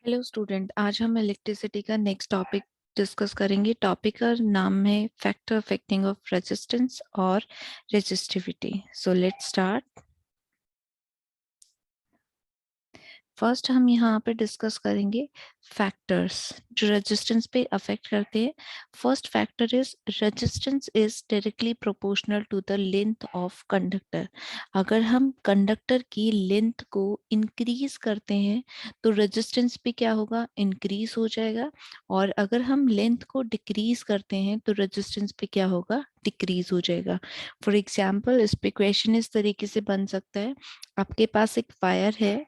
Hello student, आज हम electricity का नेक्स्ट टॉपिक डिस्कस करेंगे। टॉपिक का नाम है फैक्टर अफेक्टिंग ऑफ रेजिस्टेंस और resistivity. So let's start. First हम यहाँ पे डिस्कस करेंगे फैक्टर्स जो रेजिस्टेंस पे अफेक्ट करते हैं। First factor is resistance is directly proportional to the length of conductor. अगर हम कंडक्टर की लेंथ को इंक्रीज करते हैं तो रेजिस्टेंस पे क्या होगा, इंक्रीज हो जाएगा। और अगर हम लेंथ को डिक्रीज करते हैं तो रेजिस्टेंस पे क्या होगा, डिक्रीज हो जाएगा। फॉर एग्जाम्पल इस पे क्वेश्चन इस तरीके से बन सकता है। आपके पास एक वायर है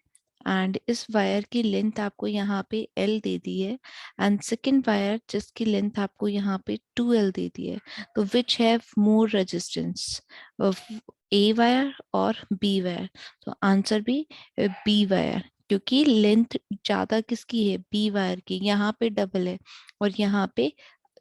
एंड इस वायर की लेंथ आपको यहाँ पे L दे दी है एंड सेकेंड वायर जिसकी लेंथ आपको यहाँ पे 2L दे दी है। तो which have more resistance, A wire और B वायर? तो आंसर भी B वायर, क्योंकि लेंथ ज्यादा किसकी है, B वायर की। यहाँ पे डबल है और यहाँ पे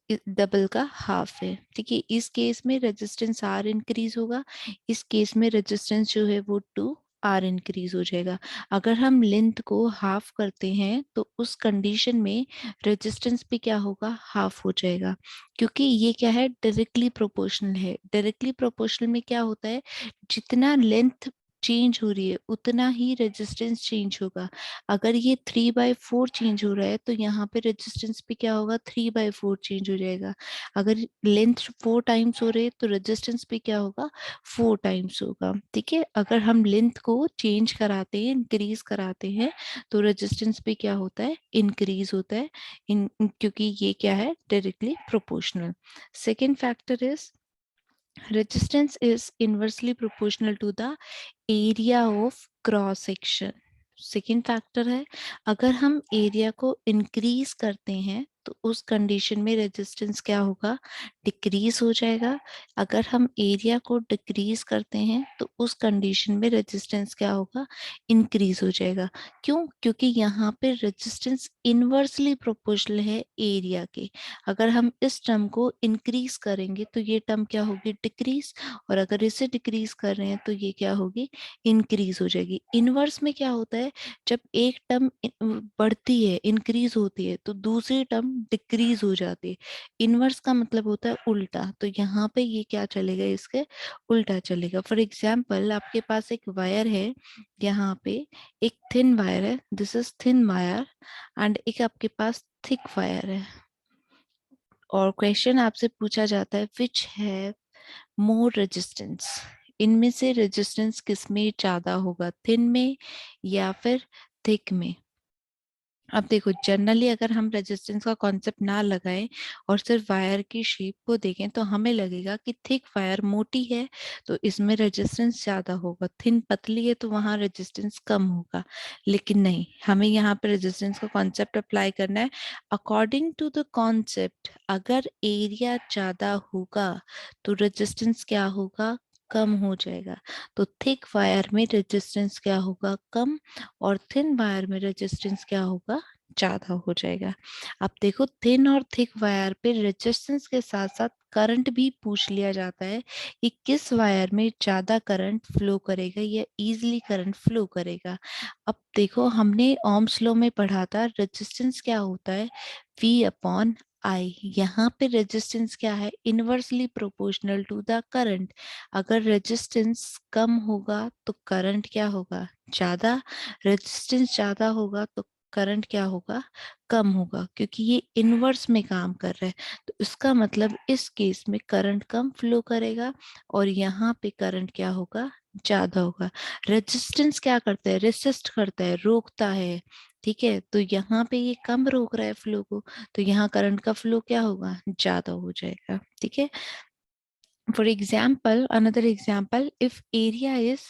डबल का हाफ है। ठीक है, इस केस में रेजिस्टेंस R इंक्रीज होगा, इस केस में रेजिस्टेंस जो है वो 2R इंक्रीज हो जाएगा। अगर हम लेंथ को हाफ करते हैं तो उस कंडीशन में रेजिस्टेंस भी क्या होगा, हाफ हो जाएगा। क्योंकि ये क्या है, डायरेक्टली प्रोपोर्शनल है। डायरेक्टली प्रोपोर्शनल में क्या होता है, जितना लेंथ चेंज हो रही है उतना ही रेजिस्टेंस चेंज होगा। अगर ये 3/4 चेंज हो रहा है तो यहाँ पे रेजिस्टेंस भी क्या होगा, 3/4 चेंज हो जाएगा। अगर लेंथ 4 टाइम्स हो रही है तो रेजिस्टेंस भी क्या होगा, 4 टाइम्स होगा। ठीक है, अगर हम लेंथ को चेंज कराते हैं, इंक्रीज कराते हैं तो रेजिस्टेंस भी क्या होता है, इंक्रीज होता है। क्योंकि ये क्या है, directly proportional. Second factor is resistance is inversely proportional to the area of cross section। Second factor है, अगर हम एरिया को इंक्रीज करते हैं तो उस कंडीशन में रेजिस्टेंस क्या होगा, डिक्रीज हो जाएगा। अगर हम एरिया को डिक्रीज करते हैं तो उस कंडीशन में रेजिस्टेंस क्या होगा, इंक्रीज हो जाएगा। क्यों? क्योंकि यहाँ पे रेजिस्टेंस इनवर्सली प्रोपोर्शनल है एरिया के। अगर हम इस टर्म को इंक्रीज करेंगे तो ये टर्म क्या होगी, डिक्रीज। और अगर इसे डिक्रीज कर रहे हैं तो ये क्या होगी, इंक्रीज हो जाएगी। इनवर्स में क्या होता है, जब एक टर्म बढ़ती है, इंक्रीज होती है, तो दूसरी टर्म डिक्रीज हो जाती है। इनवर्स का मतलब होता है उल्टा। तो यहाँ पे ये क्या चलेगा, इसके उल्टा चलेगा। फॉर एग्जाम्पल आपके पास एक वायर है, यहाँ पे एक थिन वायर है, this is thin wire, and एक आपके पास थिक वायर है। और क्वेश्चन आपसे पूछा जाता है विच है मोर रेजिस्टेंस, इनमें से रेजिस्टेंस किसमें ज्यादा होगा, थिन में या फिर थिक में? अब देखो, जनरली अगर हम रेजिस्टेंस का कॉन्सेप्ट ना लगाएं और सिर्फ वायर की शेप को देखें तो हमें लगेगा कि थिक वायर मोटी है तो इसमें रेजिस्टेंस ज्यादा होगा, थिन पतली है तो वहां रेजिस्टेंस कम होगा। लेकिन नहीं, हमें यहाँ पे रेजिस्टेंस का कॉन्सेप्ट अप्लाई करना है। अकॉर्डिंग टू द कॉन्सेप्ट, अगर एरिया ज्यादा होगा तो रेजिस्टेंस क्या होगा, कम हो जाएगा। तो थिक वायर में रेजिस्टेंस क्या होगा, कम, और थिन वायर में रेजिस्टेंस क्या होगा, ज्यादा हो जाएगा। अब देखो, थिन और थिक वायर पे रेजिस्टेंस के साथ साथ करंट भी पूछ लिया जाता है कि किस वायर में ज्यादा करंट फ्लो करेगा या इजीली करंट फ्लो करेगा। अब देखो, हमने ओम्स लॉ में पढ़ा था रेजिस्टेंस क्या होता है, V अपॉन आई। यहाँ पे रेजिस्टेंस क्या है, inversely proportional to the current. अगर रेजिस्टेंस कम होगा तो करंट क्या होगा, ज्यादा। रेजिस्टेंस ज्यादा होगा तो करंट क्या होगा, कम होगा, क्योंकि ये इनवर्स में काम कर रहा है। तो इसका मतलब इस केस में करंट कम फ्लो करेगा और यहाँ पे करंट क्या होगा, ज्यादा होगा। रेजिस्टेंस क्या करता है, रेसिस्ट करता है, रोकता है। ठीक है, तो यहाँ पे ये कम रोक रहा है फ्लो को, तो यहाँ करंट का फ्लो क्या होगा, ज्यादा हो जाएगा। ठीक है, for example, another example, if area is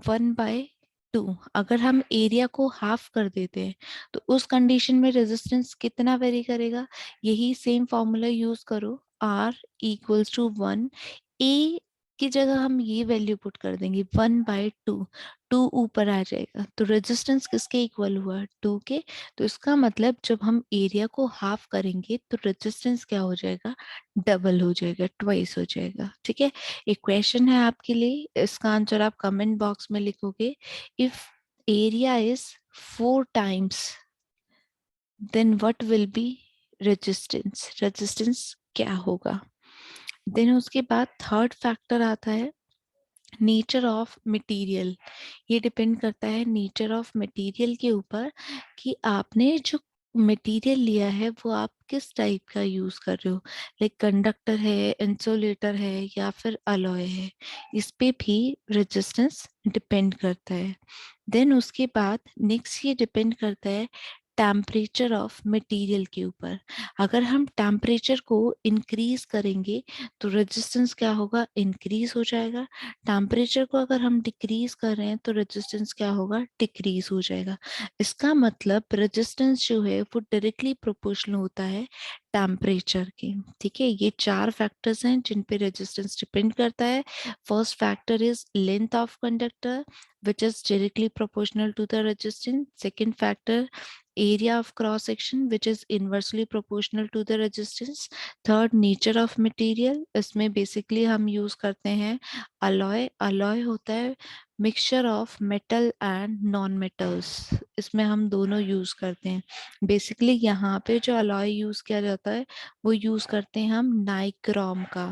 1/2, अगर हम एरिया को हाफ कर देते हैं तो उस कंडीशन में रेजिस्टेंस कितना वेरी करेगा, यही सेम फॉर्मूला यूज करो, R इक्वल्स टू 1। ए की जगह हम ये वैल्यू पुट कर देंगे 1/2, 2 ऊपर आ जाएगा तो रेजिस्टेंस किसके इक्वल हुआ, 2 के। तो इसका मतलब जब हम एरिया को हाफ करेंगे तो रेजिस्टेंस क्या हो जाएगा, डबल हो जाएगा, ट्वाइस हो जाएगा। ठीक है, एक क्वेश्चन है आपके लिए, इसका आंसर आप कमेंट बॉक्स में लिखोगे। If area is 4 times then what will be resistance, resistance क्या होगा। देन उसके बाद थर्ड फैक्टर आता है नेचर ऑफ मटेरियल। ये डिपेंड करता है नेचर ऑफ मटेरियल के ऊपर कि आपने जो मटेरियल लिया है वो आप किस टाइप का यूज कर रहे हो, लाइक कंडक्टर है, इंसुलेटर है या फिर अलॉय है, इस पे भी रेजिस्टेंस डिपेंड करता है। देन उसके बाद नेक्स्ट ये डिपेंड करता है टेम्परेचर ऑफ मटेरियल के ऊपर। अगर हम टेम्परेचर को इंक्रीज करेंगे तो रेजिस्टेंस क्या होगा, इंक्रीज हो जाएगा। टेम्परेचर को अगर हम डिक्रीज कर रहे हैं तो रेजिस्टेंस क्या होगा, डिक्रीज हो जाएगा। इसका मतलब रेजिस्टेंस जो है वो डायरेक्टली प्रोपोर्शनल होता है टेम्परेचर के। ठीक है, ये चार फैक्टर्स हैं जिन पे रेजिस्टेंस डिपेंड करता है। First factor is length of conductor which is directly proportional to the resistance. Second factor, area of cross section which is inversely proportional to the resistance. Third, nature of material, इसमें basically हम use करते हैं alloy. Alloy होता है mixture of metal and non metals, इसमें हम दोनों use करते हैं। बेसिकली यहाँ पे जो अलॉय यूज किया जाता है वो यूज करते हैं हम नाइक्रोम का।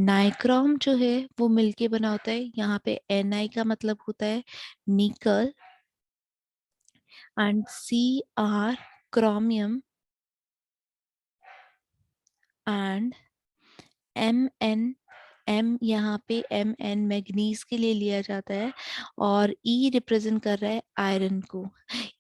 नाइक्रोम जो है वो मिलके बना होता है, यहाँ पे Ni का मतलब होता है nickel, and Cr chromium, and Mn, M यहाँ पे Mn मैग्नीज के लिए लिया जाता है, और ई रिप्रेजेंट कर रहा है आयरन को।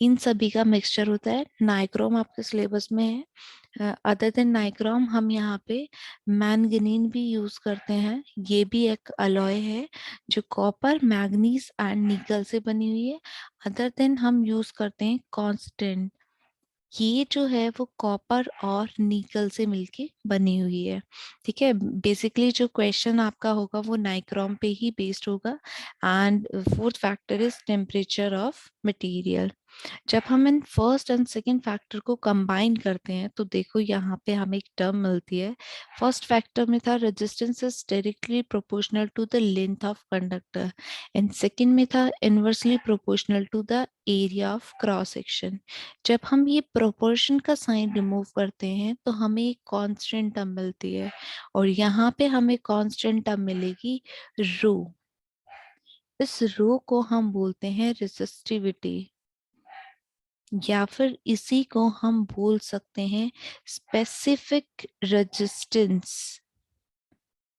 इन सभी का मिक्सचर होता है। नाइक्रोम आपके सिलेबस में है। अदर देन नाइक्रोम हम यहाँ पे मैंगनीन भी यूज करते हैं, ये भी एक अलॉय है जो कॉपर, मैग्नीज एंड निकल से बनी हुई है। अदर देन हम यूज करते हैं कांस्टेंट, ये जो है वो कॉपर और निकल से मिलके बनी हुई है। ठीक है, बेसिकली जो क्वेश्चन आपका होगा वो नाइक्रोम पे ही बेस्ड होगा। And fourth factor is temperature of material. जब हम in first and second factor को कंबाइन करते हैं तो देखो यहाँ पे हमें एक टर्म मिलती है। फर्स्ट फैक्टर में था resistance is directly proportional to the length of conductor, and second में था inversely proportional to the area of cross section. जब हम ये प्रोपोर्शन का साइन रिमूव करते हैं तो हमें एक कांस्टेंट टर्म मिलती है, और यहाँ पे हमें कांस्टेंट टर्म मिलेगी रो। इस रो को हम बोलते हैं रेसिस्टिविटी, या फिर इसी को हम बोल सकते हैं स्पेसिफिक रेजिस्टेंस।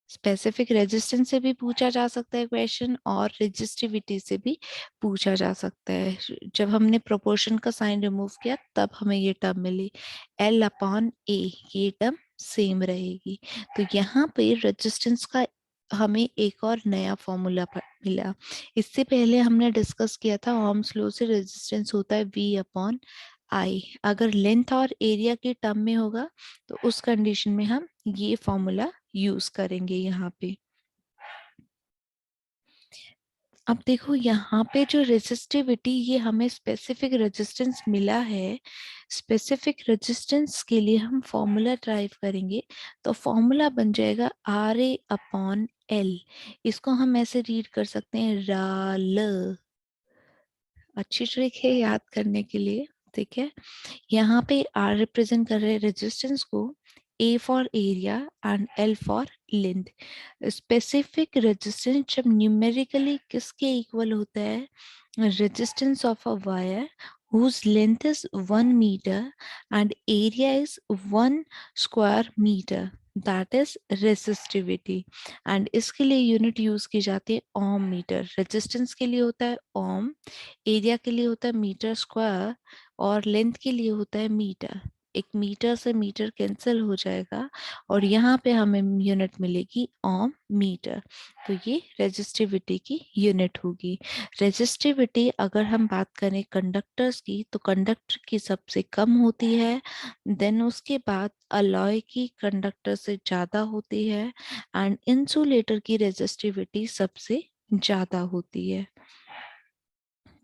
स्पेसिफिक रेजिस्टेंस से भी पूछा जा सकता है क्वेश्चन, और रेजिस्टिविटी से भी पूछा जा सकता है। जब हमने प्रोपोर्शन का साइन रिमूव किया तब हमें ये टर्म मिली, L/A, ये टर्म सेम रहेगी। तो यहाँ पे रेजिस्टेंस का हमें एक और नया फॉर्मूला मिला। इससे पहले हमने डिस्कस किया था ओम्स लॉ से रेजिस्टेंस होता है V/I। अगर लेंथ और एरिया के टर्म में होगा तो उस कंडीशन में हम ये फॉर्मूला यूज करेंगे यहाँ पे। अब देखो यहाँ पे जो रेजिस्टिविटी, ये हमें स्पेसिफिक रेजिस्टेंस मिला है। स्पेसिफिक रेजिस्टेंस के लिए हम फॉर्मूला ड्राइव करेंगे, तो फॉर्मूला बन जाएगा RA/L। इसको हम ऐसे रीड कर सकते हैं RAL। अच्छी ट्रिक है याद करने के लिए। ठीक है, यहाँ पे R रिप्रेजेंट कर रहे हैं रेजिस्टेंस को, A for area and L for length. Specific resistance जब न्यूमेरिकली किसके इक्वल होता है, resistance of a wire whose length is 1 meter and area is 1 square meter, that is resistivity। And इसके लिए यूनिट यूज की जाती है ओम मीटर। रेजिस्टेंस के लिए होता है ओम, एरिया के लिए होता है मीटर स्क्वायर, और लेंथ के लिए होता है मीटर। एक मीटर से मीटर कैंसिल हो जाएगा और यहाँ पे हमें यूनिट मिलेगी ओम मीटर। तो ये रेजिस्टिविटी की यूनिट होगी। रेजिस्टिविटी अगर हम बात करें कंडक्टर्स की तो कंडक्टर की सबसे कम होती है, देन उसके बाद अलॉय की कंडक्टर से ज्यादा होती है, एंड इंसुलेटर की रेजिस्टिविटी सबसे ज्यादा होती है।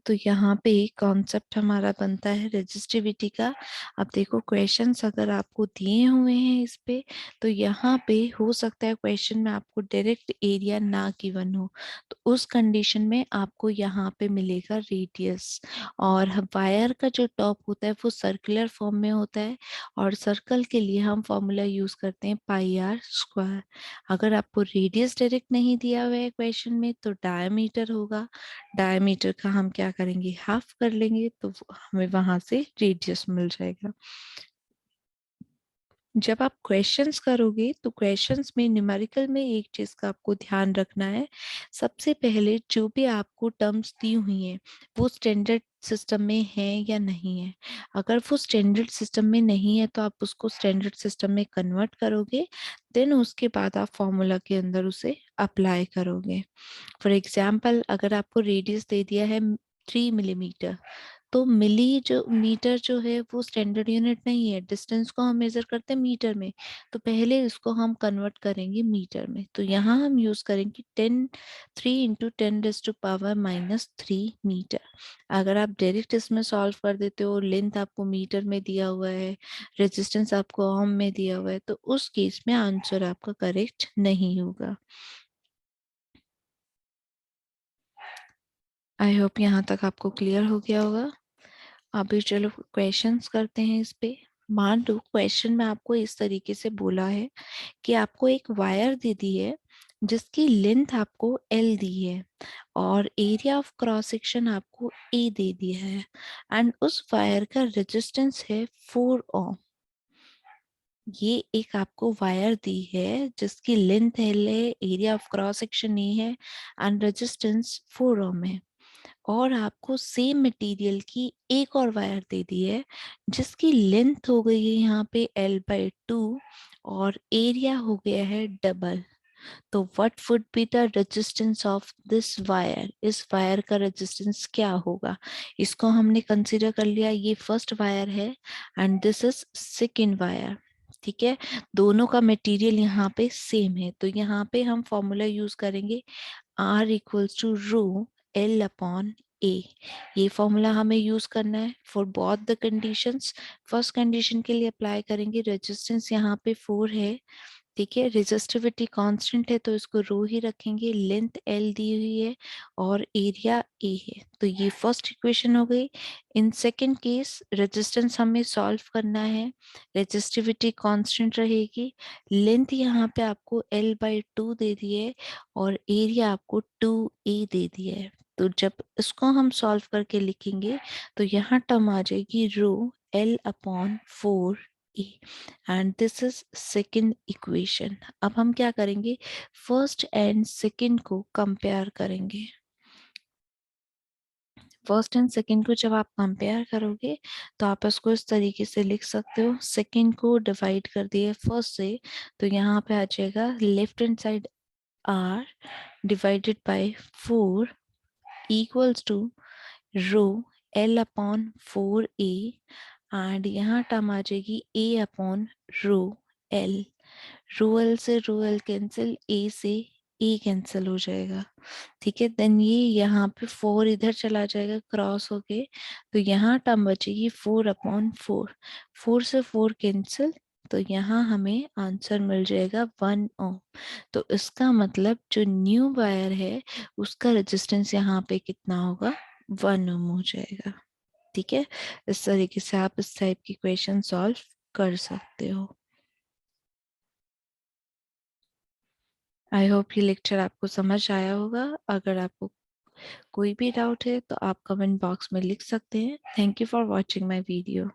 तो यहाँ पे कॉन्सेप्ट हमारा बनता है रेजिस्टिविटी का। अब देखो क्वेश्चंस अगर आपको दिए हुए हैं इस पे, तो यहाँ पे हो सकता है क्वेश्चन में आपको डायरेक्ट एरिया ना गिवन हो, तो उस कंडीशन में आपको यहाँ पे मिलेगा रेडियस। और वायर का जो टॉप होता है वो सर्कुलर फॉर्म में होता है, और सर्कल के लिए हम फॉर्मूला यूज करते हैं पाई आर स्क्वायर। अगर आपको रेडियस डायरेक्ट नहीं दिया हुआ है क्वेश्चन में, तो डायमीटर होगा। डायमीटर का हम क्या करेंगे, हाफ कर लेंगे, तो हमें वहां से रेडियस मिल जाएगा। जब आप क्वेश्चंस करोगे तो क्वेश्चंस में न्यूमेरिकल में एक चीज का आपको ध्यान रखना है। सबसे पहले जो भी आपको टर्म्स दी हुई हैं वो स्टैंडर्ड सिस्टम में है या नहीं है। अगर वो स्टैंडर्ड सिस्टम में नहीं है तो आप उसको स्टैंडर्ड सिस्टम में कन्वर्ट करोगे, देन उसके बाद आप फॉर्मूला के अंदर उसे अप्लाई करोगे। फॉर एग्जाम्पल अगर आपको रेडियस दे दिया है 3 मिलीमीटर, तो मिली जो मीटर जो है वो स्टैंडर्ड यूनिट नहीं है, डिस्टेंस को हम मेजर करते हैं मीटर में, तो पहले इसको हम कन्वर्ट करेंगे मीटर में। तो यहाँ हम यूज करेंगे 3 × 10⁻³ मीटर। अगर आप डायरेक्ट इसमें सॉल्व कर देते हो, लेंथ आपको मीटर में दिया हुआ है, रेजिस्टेंस आपको ओम में दिया हुआ है, तो उस केस में आंसर आपका करेक्ट नहीं होगा। आई होप यहाँ तक आपको क्लियर हो गया होगा। अभी चलो क्वेश्चंस करते हैं इस पे। मान लो क्वेश्चन में आपको इस तरीके से बोला है कि आपको एक वायर दे दी है जिसकी लेंथ आपको L दी है, और एरिया ऑफ क्रॉस सेक्शन आपको A दे दिया है, एंड उस वायर का रेजिस्टेंस है 4 ओम। ये एक आपको वायर दी है जिसकी लेंथ L है, area of cross section A है, एंड रेजिस्टेंस 4 ओम है। और आपको सेम मटेरियल की एक और वायर दे दी है जिसकी लेंथ हो गई है यहाँ पे L/2 और एरिया हो गया है डबल। तो what would be the resistance of this wire, इस वायर का रेजिस्टेंस क्या होगा। इसको हमने कंसीडर कर लिया, ये फर्स्ट वायर है and this is second wire. ठीक है, दोनों का मटेरियल यहाँ पे सेम है, तो यहाँ पे हम फॉर्मूला यूज करेंगे R = ρL/A। ये फॉर्मूला हमें यूज करना है for both the conditions. First condition के लिए अप्लाई करेंगे, रेजिस्टेंस यहाँ पे 4 है, ठीक है, रेजिस्टिविटी कांस्टेंट है तो इसको रो ही रखेंगे, लेंथ L दी हुई है और एरिया A है। तो ये फर्स्ट इक्वेशन हो गई। इन सेकंड केस रेजिस्टेंस हमें सॉल्व करना है, रेजिस्टिविटी कांस्टेंट रहेगी, लेंथ यहाँ पे आपको L/2 दे दी है और एरिया आपको 2A दे दिया है। तो जब इसको हम सॉल्व करके लिखेंगे तो यहाँ टर्म आ जाएगी ρL/4 and this is second equation. अब हम क्या करेंगे, फर्स्ट एंड सेकेंड को कंपेयर करेंगे। फर्स्ट एंड सेकेंड को जब आप कंपेयर करोगे तो आप इसको इस तरीके से लिख सकते हो, सेकेंड को डिवाइड कर दिए फर्स्ट से, तो यहाँ पे आ जाएगा left hand side r divided by 4 equals to ρL/4A, and यहाँ टर्म आ जाएगी A/ρL। रोएल से रोएल कैंसिल, ए से ए कैंसिल हो जाएगा। ठीक है, देन ये यहाँ पे 4 इधर चला जाएगा क्रॉस होके, तो यहाँ टर्म बचेगी 4/4। 4 से 4 कैंसिल, तो यहाँ हमें आंसर मिल जाएगा 1 ओम। तो इसका मतलब जो न्यू वायर है उसका रेजिस्टेंस यहाँ पे कितना होगा, 1 ओम हो जाएगा। ठीक है, इस तरीके से आप इस टाइप की क्वेश्चन सॉल्व कर सकते हो। आई होप ये लेक्चर आपको समझ आया होगा। अगर आपको कोई भी डाउट है तो आप कमेंट बॉक्स में लिख सकते हैं। Thank you for watching my video.